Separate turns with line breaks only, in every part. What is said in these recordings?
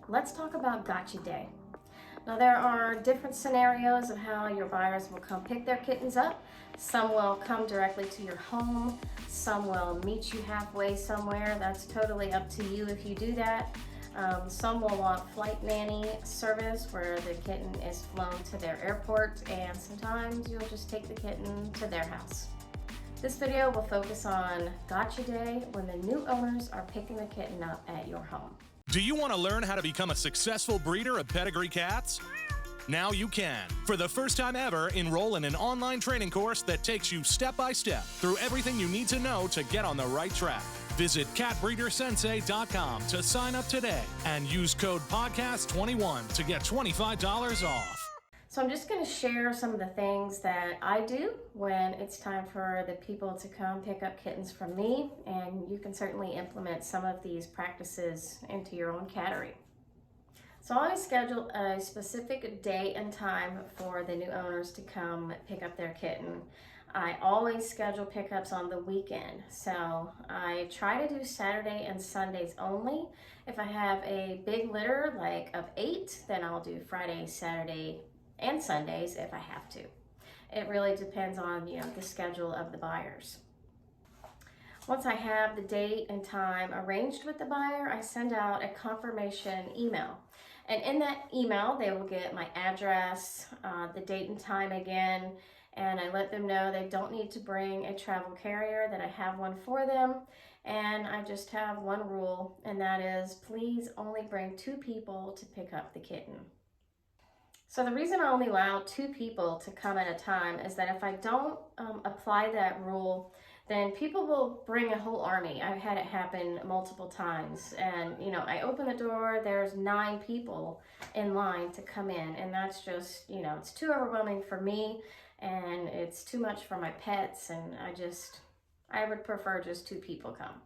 let's talk about gotcha day. Now, there are different scenarios of how your buyers will come pick their kittens up. Some will come directly to your home, some will meet you halfway somewhere. That's totally up to you if you do that. Some will want flight nanny service where the kitten is flown to their airport, and sometimes you'll just take the kitten to their house. This video will focus on Gotcha Day, when the new owners are picking the kitten up at your home.
Do you want to learn how to become a successful breeder of pedigree cats? Now you can. For the first time ever, enroll in an online training course that takes you step by step through everything you need to know to get on the right track. Visit catbreedersensei.com to sign up today and use code podcast21 to get $25 off.
So I'm just going to share some of the things that I do when it's time for the people to come pick up kittens from me, and you can certainly implement some of these practices into your own cattery. So I always schedule a specific day and time for the new owners to come pick up their kitten. I always schedule pickups on the weekend, so I try to do Saturday and Sundays only. If I have a big litter like of 8, then I'll do Friday, Saturday, and Sundays if I have to. It really depends on the schedule of the buyers. Once I have the date and time arranged with the buyer, I send out a confirmation email. And in that email, they will get my address, the date and time again, and I let them know they don't need to bring a travel carrier, that I have one for them. And I just have one rule, and that is please only bring 2 people to pick up the kitten. So the reason I only allow 2 people to come at a time is that if I don't apply that rule, then people will bring a whole army. I've had it happen multiple times, and I open the door, there's 9 people in line to come in, and that's just, it's too overwhelming for me, and it's too much for my pets, and I would prefer just 2 people come.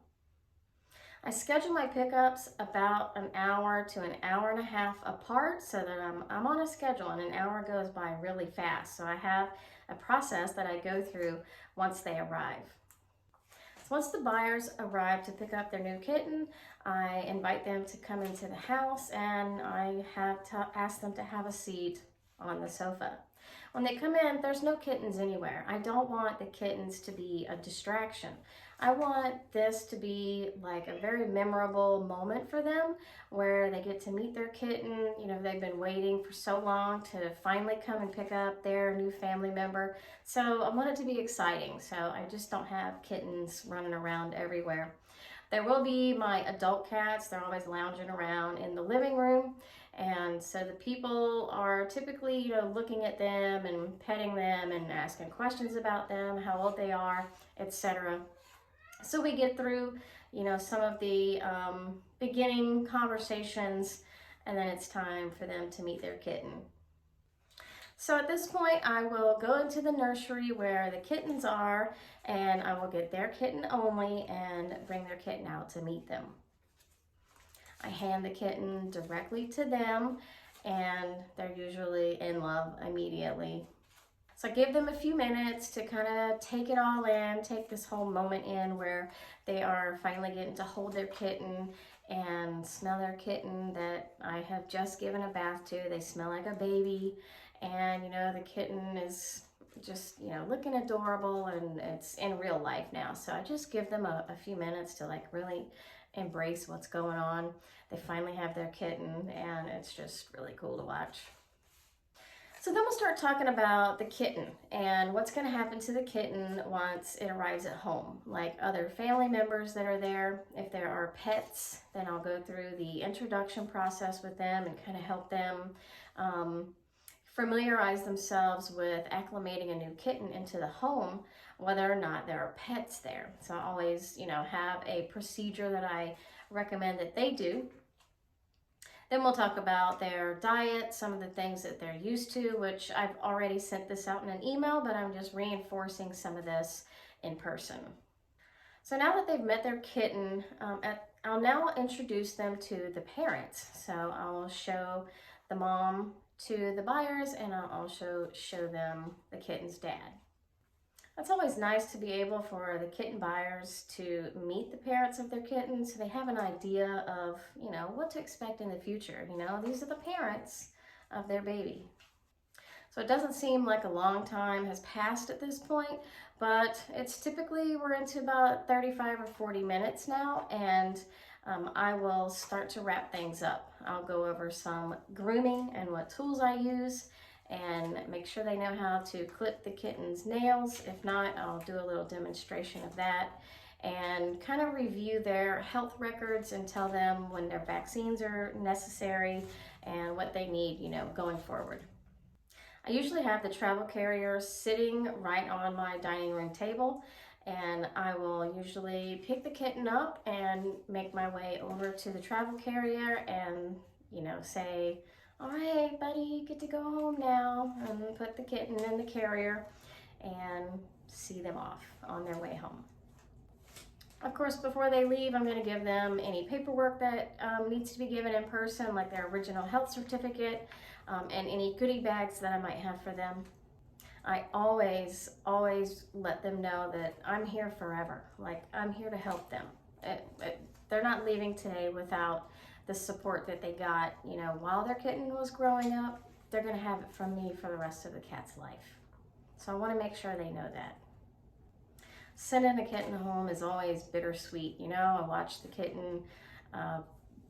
I schedule my pickups about an hour to an hour and a half apart so that I'm on a schedule, and an hour goes by really fast. So I have a process that I go through once they arrive. So once the buyers arrive to pick up their new kitten, I invite them to come into the house, and I have to ask them to have a seat on the sofa. When they come in, there's no kittens anywhere. I don't want the kittens to be a distraction. I want this to be like a very memorable moment for them where they get to meet their kitten. They've been waiting for so long to finally come and pick up their new family member. So I want it to be exciting. So I just don't have kittens running around everywhere. There will be my adult cats. They're always lounging around in the living room. And so the people are typically, looking at them and petting them and asking questions about them, how old they are, etc. So we get through, some of the beginning conversations, and then it's time for them to meet their kitten. So at this point, I will go into the nursery where the kittens are, and I will get their kitten only and bring their kitten out to meet them. I hand the kitten directly to them, and they're usually in love immediately. So I give them a few minutes to kind of take it all in, take this whole moment in where they are finally getting to hold their kitten and smell their kitten that I have just given a bath to. They smell like a baby, and the kitten is just looking adorable, and it's in real life now. So I just give them a few minutes to really embrace what's going on. They finally have their kitten, and it's just really cool to watch. So then we'll start talking about the kitten and what's going to happen to the kitten once it arrives at home, like other family members that are there. If there are pets, then I'll go through the introduction process with them and kind of help them familiarize themselves with acclimating a new kitten into the home, whether or not there are pets there. So I always, have a procedure that I recommend that they do. Then we'll talk about their diet, some of the things that they're used to, which I've already sent this out in an email, but I'm just reinforcing some of this in person. So now that they've met their kitten, I'll now introduce them to the parents. So I'll show the mom to the buyers, and I'll also show them the kitten's dad. It's always nice to be able for the kitten buyers to meet the parents of their kittens so they have an idea of, what to expect in the future. These are the parents of their baby. So it doesn't seem like a long time has passed at this point, but it's typically, we're into about 35 or 40 minutes now, and I will start to wrap things up. I'll go over some grooming and what tools I use, and make sure they know how to clip the kitten's nails. If not, I'll do a little demonstration of that, and kind of review their health records and tell them when their vaccines are necessary and what they need, going forward. I usually have the travel carrier sitting right on my dining room table, and I will usually pick the kitten up and make my way over to the travel carrier and, say, all right, buddy, you get to go home now, and put the kitten in the carrier and see them off on their way home. Of course, before they leave, I'm going to give them any paperwork that needs to be given in person, like their original health certificate, and any goodie bags that I might have for them. I always let them know that I'm here forever. Like, I'm here to help them. They're not leaving today without the support that they got, while their kitten was growing up. They're going to have it from me for the rest of the cat's life. So I want to make sure they know that. Sending a kitten home is always bittersweet. I watched the kitten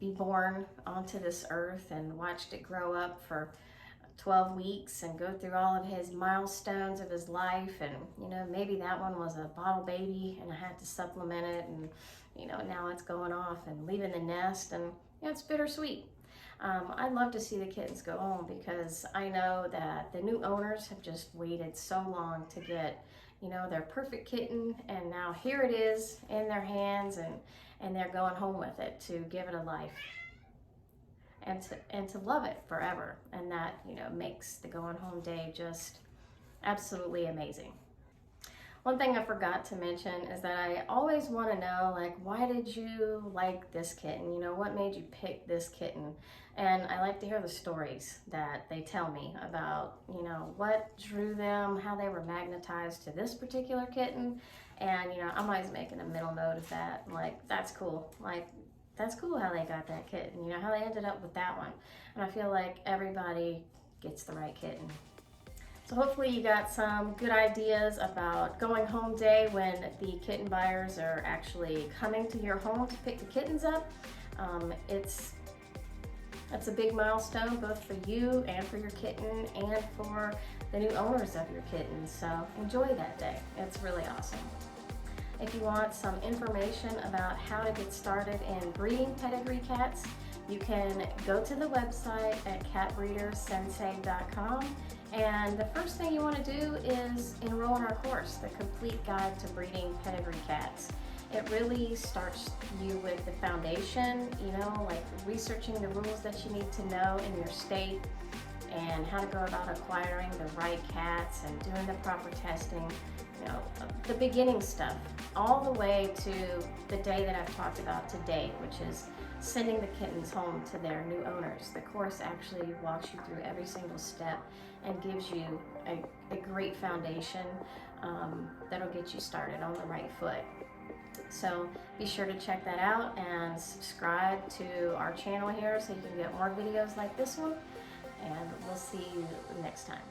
be born onto this earth and watched it grow up for 12 weeks and go through all of his milestones of his life. And, maybe that one was a bottle baby and I had to supplement it, and, now it's going off and leaving the nest, and it's bittersweet. I'd love to see the kittens go home, because I know that the new owners have just waited so long to get, their perfect kitten, and now here it is in their hands, and they're going home with it to give it a life and to love it forever. And that, makes the going home day just absolutely amazing. One thing I forgot to mention is that I always want to know, like, why did you like this kitten? What made you pick this kitten? And I like to hear the stories that they tell me about, what drew them, how they were magnetized to this particular kitten. And, I'm always making a mental note of that. Like, that's cool. Like, that's cool how they got that kitten, how they ended up with that one. And I feel like everybody gets the right kitten. So hopefully you got some good ideas about going home day when the kitten buyers are actually coming to your home to pick the kittens up. It's a big milestone, both for you and for your kitten and for the new owners of your kittens. So enjoy that day. It's really awesome. If you want some information about how to get started in breeding pedigree cats, you can go to the website at catbreedersensei.com, and the first thing you want to do is enroll in our course, The Complete Guide to Breeding Pedigree Cats. It really starts you with the foundation, like researching the rules that you need to know in your state, and how to go about acquiring the right cats and doing the proper testing, the beginning stuff, all the way to the day that I've talked about today, which is sending the kittens home to their new owners. The course actually walks you through every single step and gives you a great foundation that'll get you started on the right foot. So be sure to check that out and subscribe to our channel here so you can get more videos like this one, and we'll see you next time.